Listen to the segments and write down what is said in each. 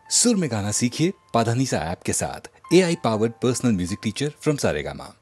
सुर में गाना सीखिए पाधानीसा ऐप के साथ। AI powered personal music teacher from Saregama.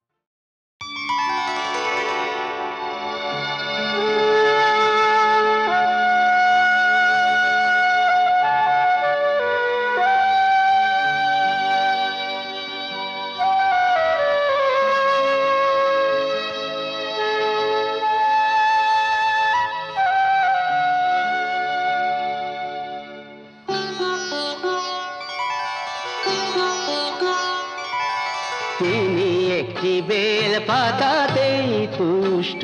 তিনি একটি বেল পাতাতেই তুষ্ট,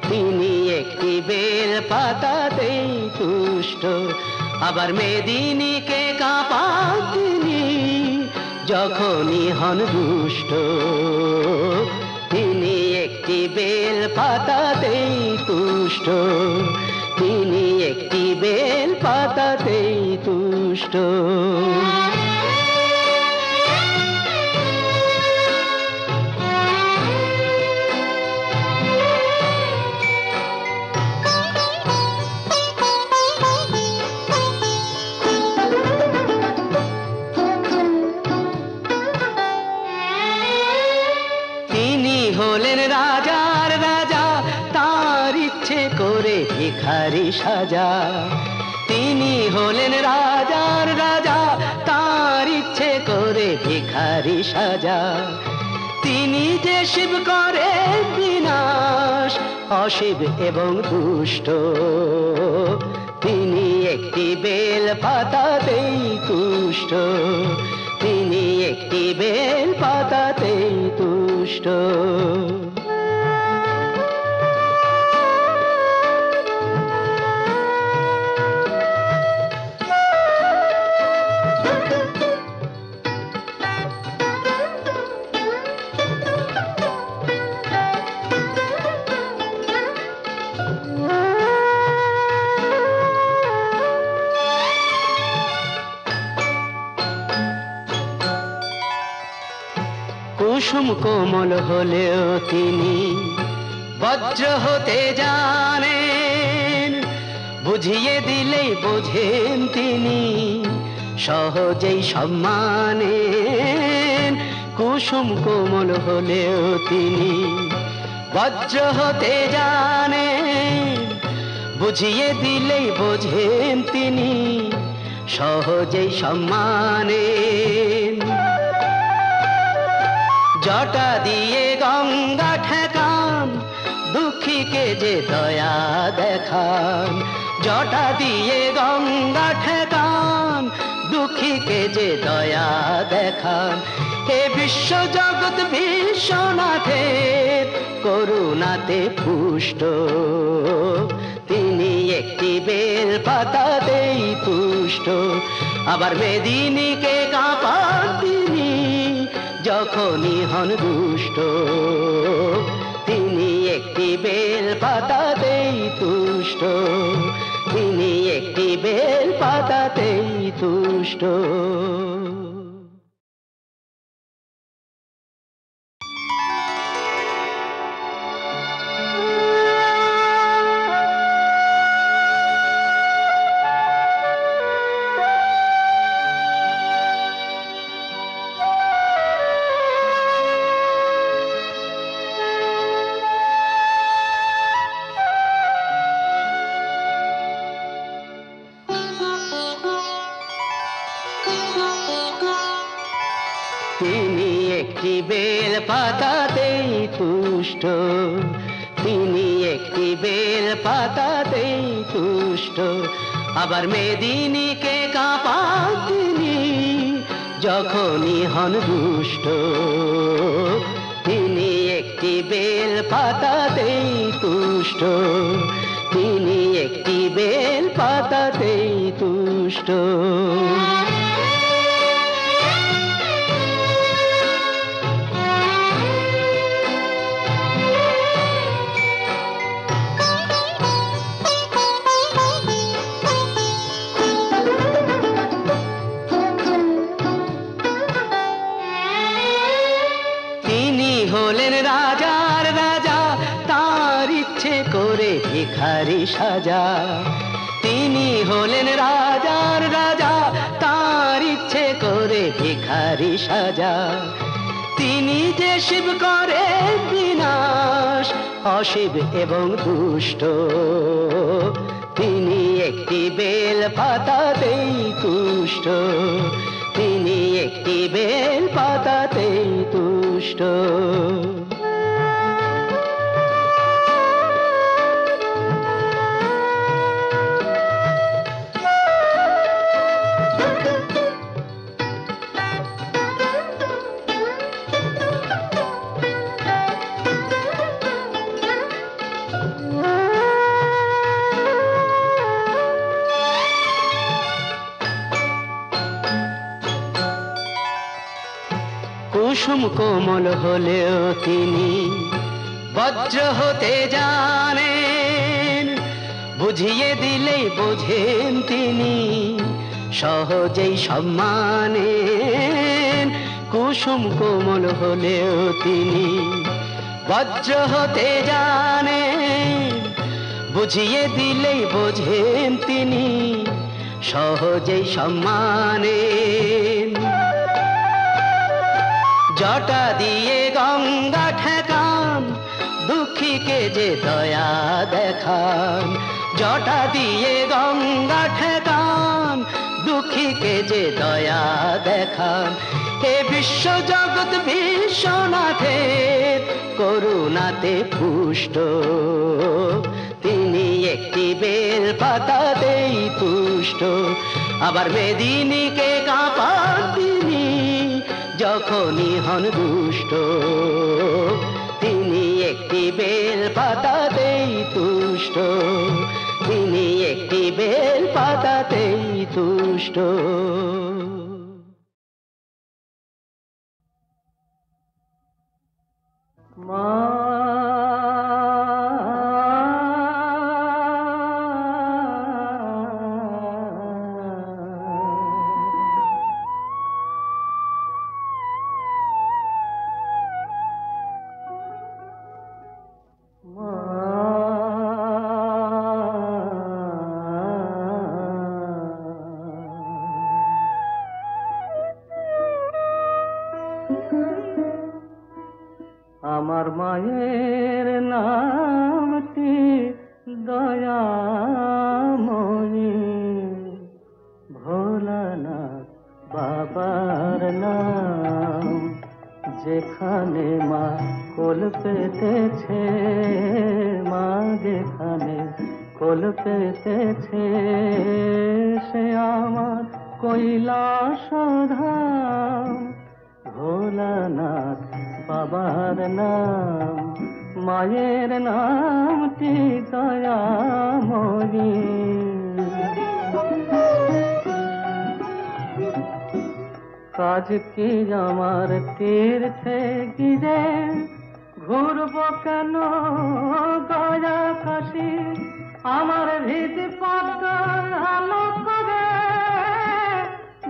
তিনি একটি বেল পাতাতেই তুষ্ট, আবার মেদিনীকে কাঁপান তিনি যখনই হন দুষ্ট। তিনি একটি বেল পাতাতেই তুষ্ট, তিনি একটি বেল পাতাতেই তুষ্ট। হলেন রাজার রাজা, তার ইচ্ছে করে ভিখারি সাজা। তিনি হলেন রাজার রাজা, তার ইচ্ছে করে ভিখারি সাজা। তিনি যে শিব করে বিনাশ, অশিব এবং দুষ্ট। তিনি একটি বেল পাতাতেই তুষ্ট, তিনি একটি বেল পাতাতেই তুষ্ট। কুসুম কোমল হলেও তিনি বজ্র হতে জানেন, বুঝিয়ে দিলেই বোঝেন তিনি সহজেই সম্মানেন। কুসুম কোমল হলেও তিনি বজ্র হতে জানেন, বুঝিয়ে দিলেই বোঝেন তিনি সহজেই সম্মানেন। জটা দিয়ে গঙ্গা ঠেকান, দুঃখীকে যে দয়া দেখান। জটা দিয়ে গঙ্গা ঠেকান, দুঃখীকে যে দয়া দেখান। হে বিশ্ব জগৎ বিশ্বনাথের করুণাতে পুষ্ট, তিনি একটি বেল পাতাতেই তুষ্ট, আবার মেদিনীকে কাঁপান তিনি যখনই হন দুষ্ট। তিনি একটি বেল পাতাতেই তুষ্ট, তিনি একটি বেল পাতাতেই তুষ্ট। তিনি একটি বেল পাতাতেই তুষ্ট, তিনি একটি বেল পাতাতেই তুষ্ট, আবার মেদিনীকে কাঁপান তিনি যখনই হন দুষ্ট। তিনি একটি বেল পাতাতেই তুষ্ট, তিনি একটি বেল পাতাতেই তুষ্ট। হলেন রাজার রাজা, তার ইচ্ছে করে ভিখারি সাজা। তিনি হলেন রাজার রাজা, তার ভিখারি সাজা। তিনি যে শিব করে বিনাশ অশিব এবং দুষ্ট, তিনি একটি বেল পাতাতেই তুষ্ট, তিনি একটি বেল পাতাতেই তুষ্ট। কুসুম কোমল হলেও তিনি বজ্র হতে জানেন, বুঝিয়ে দিলেই বোঝেন তিনি সহজেই সম্মানেন। কুসুম কোমল হলেও তিনি বজ্র হতে জানেন, বুঝিয়ে দিলেই বোঝেন তিনি সহজেই সম্মানেন। জটা দিয়ে গঙ্গা ঠেকান, দুঃখীকে যে দয়া দেখান। জটা দিয়ে গঙ্গা ঠেকান, দুঃখীকে যে দয়া দেখান। হে বিশ্ব জগৎ বিশ্বনাথের করুণাতে পুষ্ট, তিনি একটি বেল পাতাতেই তুষ্ট। আবার মেদিনীকে কাঁপান তিনি যখনই হন দুষ্ট, তিনি একটি বেল পাতাতেই তুষ্ট, তিনি একটি বেল পাতাতেই তুষ্ট। মা আমার মায়ের নামটি দয়াময়ী, ভোলানাথ বাবার নাম। যেখানে মা কোল পেতেছে, মা যেখানে কোল পেতেছে, সে আমার কৈলাস ধাম। ভোলানাথ বাবার নাম, মায়ের নামটি দয়াময়ী। কাজ কি আমার তীর্থে গিরে, ঘুরব কেন গয়া কাশি। আমার হৃদ পদ্ম আলো করে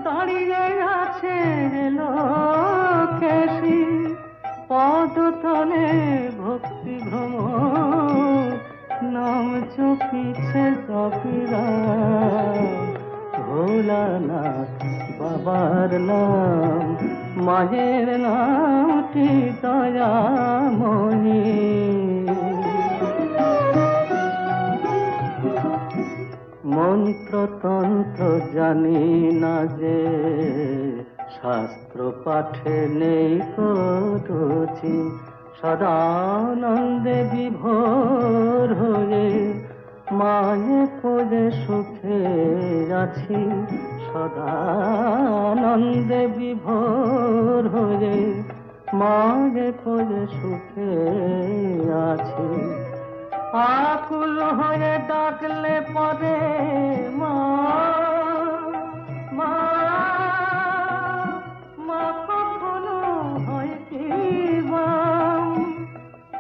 দাঁড়িয়ে আছে লোকেশী। পদতলে ভক্তি ভ্রমর, নাম চপিছে কপিরা। ভোলানাথ বাবার নাম, মায়ের নামটি দয়াময়ী। মন্ত্রতন্ত্র জানি না যে, শাস্ত্র পাঠে নেই রুচি। সদানন্দে বিভোর হয়ে মায়ে খোঁজে সুখে আছি। সদানন্দে বিভোর হয়ে মায়ে খোঁজে সুখে আছি। আকুল হয়ে ডাকলে পরে মা, মা, মা কখনো হয় কি বাম।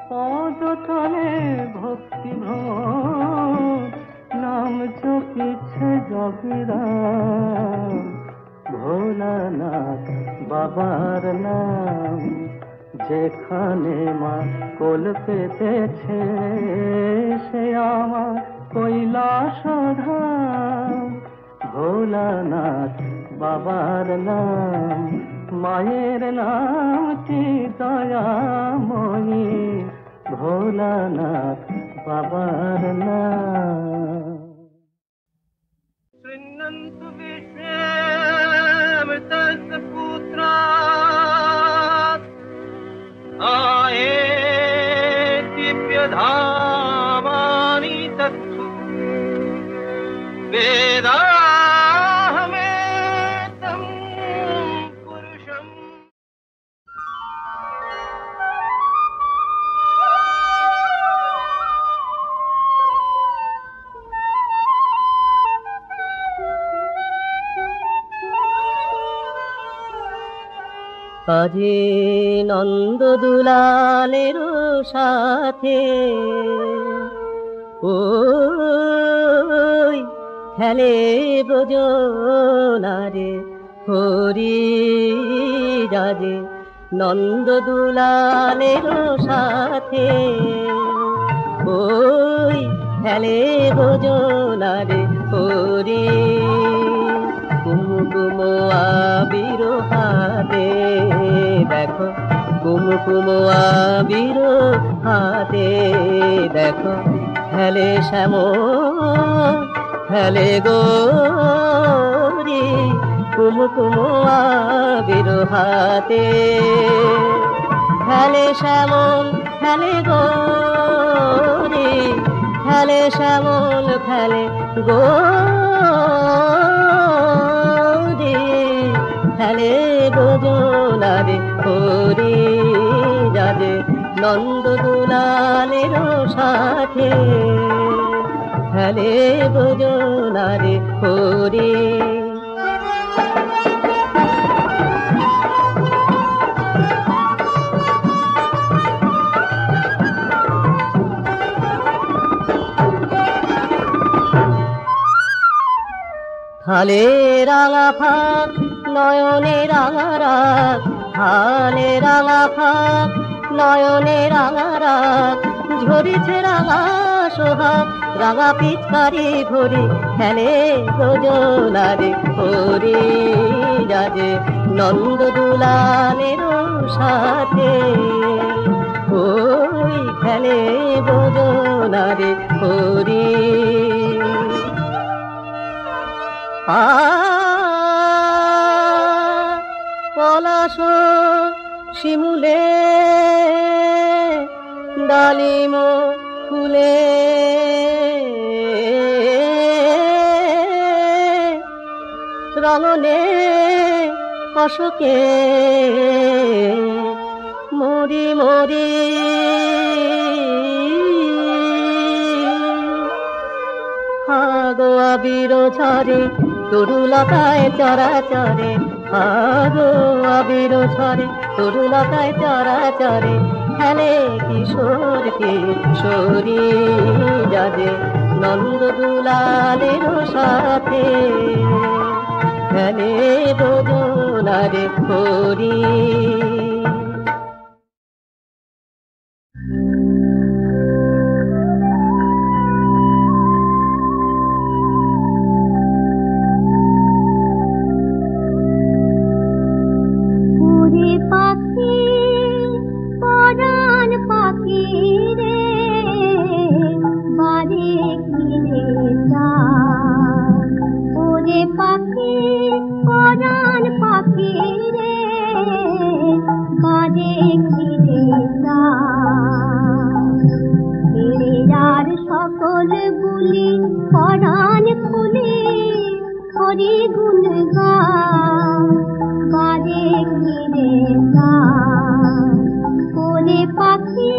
পদতলে ভক্তি ভ্রমর, নাম চপিছে জগিরাম। ভোলানাথ বাবার নাম, যেখানে মা কোল পেতেছে, সে আমার কৈলাস ধাম। ভোলানাথ বাবার নাম, মায়ের নামটি দয়াময়ী, ভোলানাথ বাবার নাম। শৃণ্বন্তু বিশ্বমৃতস্য পুত্রাৎ আয়েতি প্যধামানি তত্থু বেদাহমেতং পুরুষম। আজি নন্দ দুলালের সাথে ওই খেলে ব্রজনারে হরি রাজে, নন্দ দুলালের সাথে ওই খেলে ব্রজনারে হরি। কুমকুম আবির হাতে দেখো, কুমকুম আবির হাতে দেখো, খেলে শ্যামল খেলে গৌরী, কুমকুম আবির হাতে খেলে শ্যামল খেলে গৌরী, খেলে শ্যামল খেলে গৌরী, খেলে ব্রজনারে হরি রাজে, নন্দ দুলালের সাথে খেলে ব্রজনারে হরি। হালে রাঙা ফাঁক নয়নে রাঙা রাগ, হালে রাঙা ফাঁক নয়নে রাঙা রাগ, ঝরিছে রাঙা সোহাগ রাঙা পিচকারি ভরি, খেলে ব্রজনারে হরি রাজে, নন্দ দুলালের সাথে ওই খেলে ব্রজনারে হরি। পলাশ শিমুলে ডালিম ফুলে রঙনে অশোকে মরি মরি, হাগো আবির ঝরে তরুলতায় চরাচরে, হাগো আবির ঝরে তরুলতায় চরাচরে, খেলে কিশোর কিশোরী রাজে, নন্দ দুলালের সাথে খেলে ব্রজনারে হরি। সকল বুলি পরাণ খুলে হরি গুণ গা, বাজে ঘিরে গা, কোনে পাখি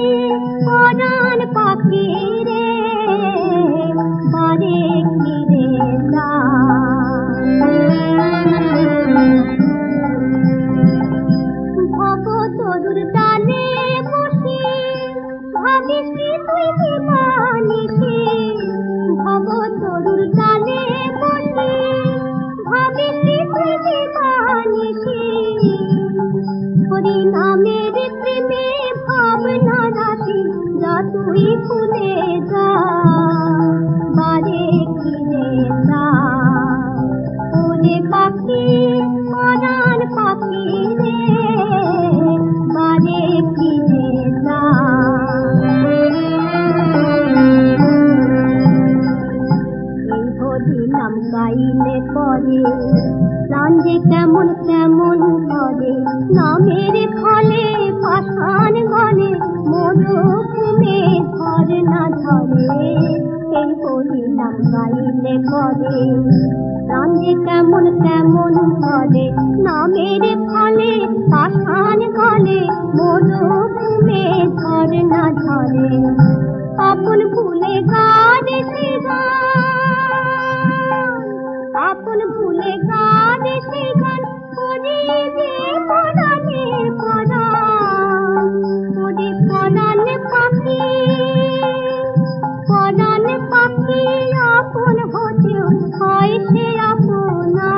পরাণ পাখি রে, বাজে ঘিরে গা। ভব তরুর ডালে বসে ভাবিস তুই কি মানিসে, ভব তরুর ডালে বসে ভাবিস প্রাণ যে কেমন কেমন করে নামের ফলে পাষাণ গলে মরুভূমে ধরে না ধরে এই কলিলাম গাইলে পরে প্রাণ যে কেমন কেমন করে নামের ফলে পাষাণ গলে মরুভূমে ধরে না ধরে আপন ভুলে গানে সে গান আপন ভুলে গানে সে গান করে যে পরাণে পরাণ করে পরাণে পাখি পরাণে পাখি আপন হতেও হয় সে আপনা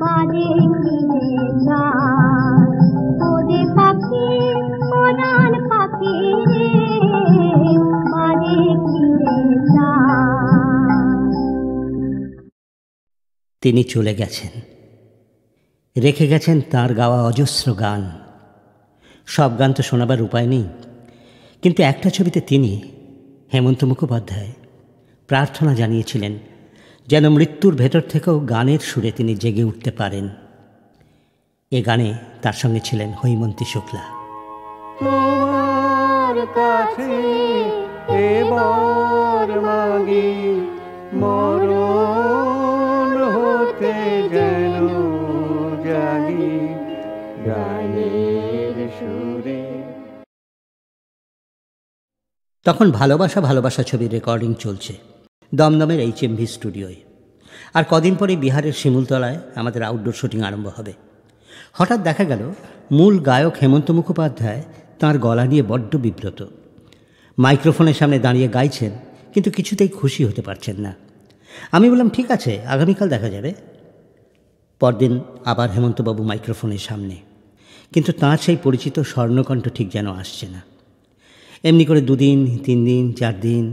বারে ফিরে যায় করে পাখি পরাণ পাখি রে বারে ফিরে যায়। তিনি চলে গেছেন, রেখে গেছেন তার গাওয়া অজস্র গান। সব গান তো শোনাবার উপায় নেই, কিন্তু একটা ছবিতে তিনি, হেমন্ত মুখোপাধ্যায়, প্রার্থনা জানিয়েছিলেন যেন মৃত্যুর ভেতর থেকেও গানের সুরে তিনি জেগে উঠতে পারেন। এ গানে তার সঙ্গে ছিলেন হৈমন্তী শুক্লা। তোমার কাছে এবার মাগি মরণ হতে যেন জাগি গানের সুরে। তখন ভালোবাসা ভালোবাসা ছবির রেকর্ডিং চলছে দমদমের HMV স্টুডিওয়। আর কদিন পরেই বিহারের শিমুলতলায় আমাদের আউটডোর শুটিং আরম্ভ হবে। হঠাৎ দেখা গেল মূল গায়ক হেমন্ত মুখোপাধ্যায় তাঁর গলা নিয়ে বড্ড বিব্রত। মাইক্রোফোনের সামনে দাঁড়িয়ে গাইছেন, কিন্তু কিছুতেই খুশি হতে পারছেন না। আমি বললাম, ঠিক আছে, আগামীকাল দেখা যাবে। পরদিন আবার হেমন্তবাবু মাইক্রোফোনের সামনে, কিন্তু তাঁর সেই পরিচিত স্বর্ণকণ্ঠ ঠিক যেন আসছে না। এমনি করে 2 দিন, 3 দিন, 4 দিন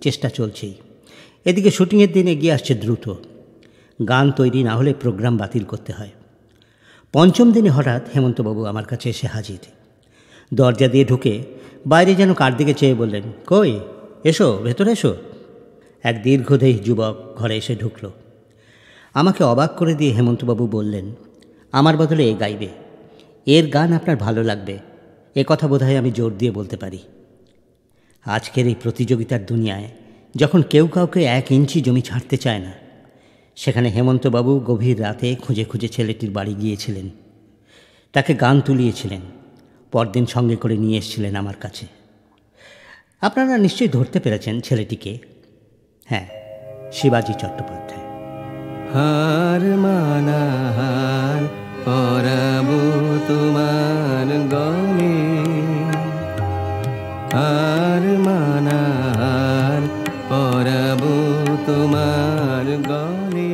চেষ্টা চলছেই। এদিকে শুটিংয়ের দিন এগিয়ে আসছে দ্রুত। গান তৈরি না হলে প্রোগ্রাম বাতিল করতে হয়। 5ম দিনে হঠাৎ হেমন্তবাবু আমার কাছে এসে হাজির। দরজা দিয়ে ঢুকে বাইরে যেন কার দিকে চেয়ে বললেন, কই, এসো, ভেতরে এসো। এক দীর্ঘদেহী যুবক ঘরে এসে ঢুকল। আমাকে অবাক করে দিয়ে হেমন্তবাবু বললেন, আমার বদলে এ গাইবে, এর গান আপনার ভালো লাগবে, এ কথা বোধহয় আমি জোর দিয়ে বলতে পারি। আজকের এই প্রতিযোগিতার দুনিয়ায় যখন কেউ কাউকে 1 ইঞ্চি জমি ছাড়তে চায় না, সেখানে হেমন্তবাবু গভীর রাতে খুঁজে খুঁজে ছেলেটির বাড়ি গিয়েছিলেন, তাকে গান তুলিয়েছিলেন, পরদিন সঙ্গে করে নিয়ে এসেছিলেন আমার কাছে। আপনারা নিশ্চয়ই ধরতে পেরেছেন ছেলেটিকে। হ্যাঁ, শিবাজি চট্টোপাধ্যায়। হার মানাহার পরাবো তোমার গলে, হার মানাহার পরাবো তোমার গলে।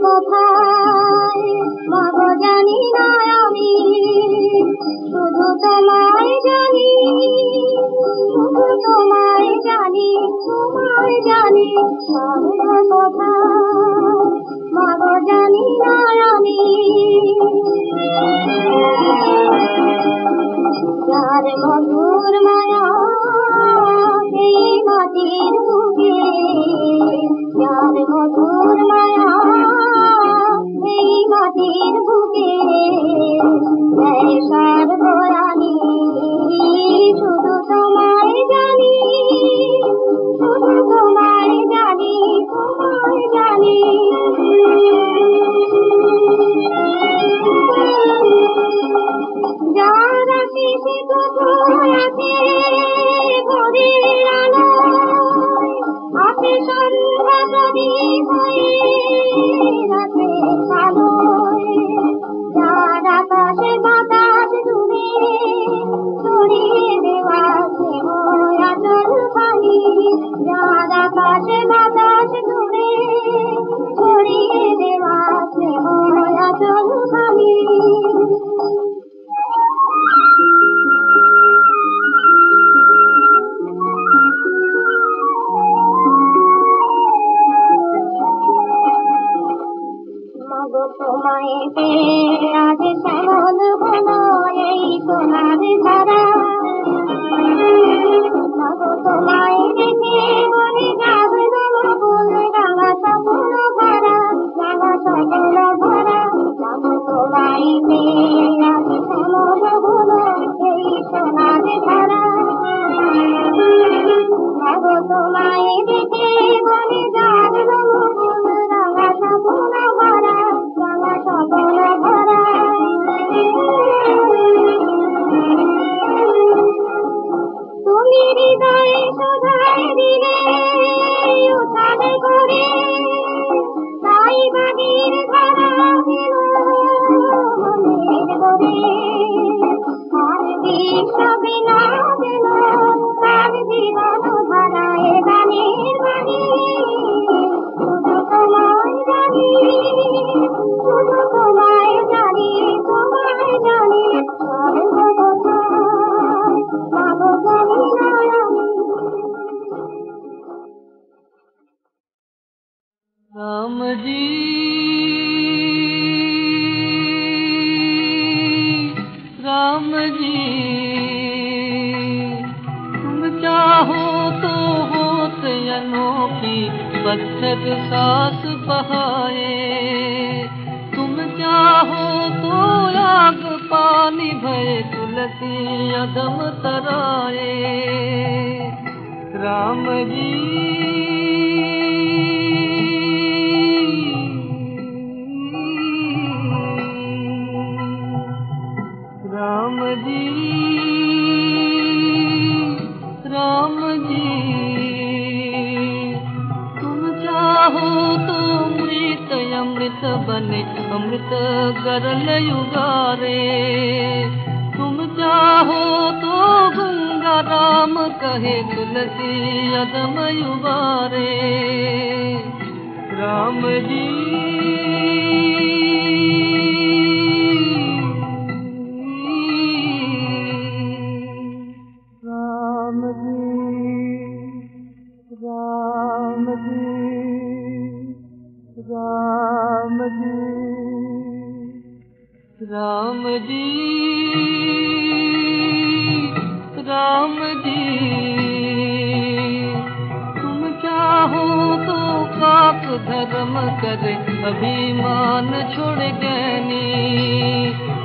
কোথায় মাগো জানি না আমি, শুধু তোমায় জানি, শুধু তোমায় জানি, তোমায় জানি। কোথায় মাগো জানি না আমি, যার মধুর মায়া এই মাটির বুকে, যার মধুর মায়া এই মাটির বুকে, সর্বয়ানি, শুধু তোমায় জানি, শুধু তোমায় জানি, তোমায় জানি। তোমায় পেয়ে আজ শ্যামল হলো এই সোনার ধারা। মাগো তোমায় দেখে মনে জাগলো ফুল রাঙা স্বপ্ন ভরা, রাঙা স্বপ্ন ভরা। মাগো তোমায় পেয়ে আজ শ্যামল হলো এই সোনার ধারা। মাগো তোমায় দেখে মনে জাগলো ফুল রাঙা স্বপ্ন ভরা, রাঙা স্বপ্ন ভরা। তুমি হৃদয়ে শোধাই দিলে উঠান করে, তাই বাগির ধারা দিল মনের করে। আর বিষবে না দিল তার জীবন ধারায় গানের বাণী। শুধু তোমায় জানি, শুধু তোমায় জানি, তোমায় জানি সর্বকথায়। মাগো জানি না আমি। राम जी राम जी तुम चाहो तो होत अनोखी पत्थर सास बहाए। तुम चाहो तो आग पानी भय तुलसी अदम तराए। राम जी राम जी राम जी तुम चाहो तो मृत अमृत बने अमृत गरल युगारे। तुम चाहो तो गंगा राम कहे तुलसी अदम युगारे। राम जी राम जी राम जी राम जी राम जी राम जी तुम चाहो तो पाप धर्म करे अभिमान छोड़ ज्ञानी।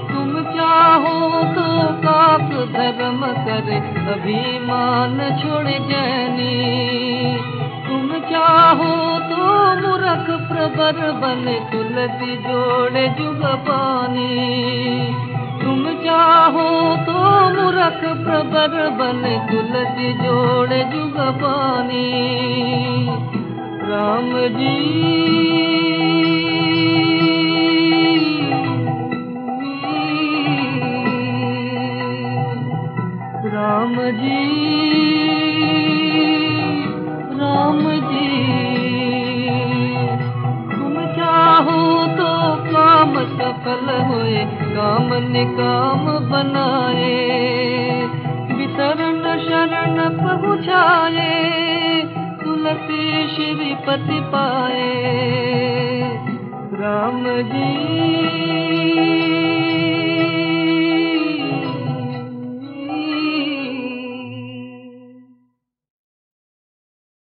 तुम चाहो तो पाप धर्म करे अभिमान छोड़ ज्ञानी। तुम चाहो तो मूर्ख प्रबर बने तुलसी जोड़े जुग पानी। तुम चाहो तो मूर्ख प्रबर बने तुलसी जोड़े जुग पानी। राम जी राम जी राम जी तुम चाहो तो काम सफल होए काम निकाम बनाए। विशरण शरण पहुँचाए तुलसी श्रीपति पाए। राम जी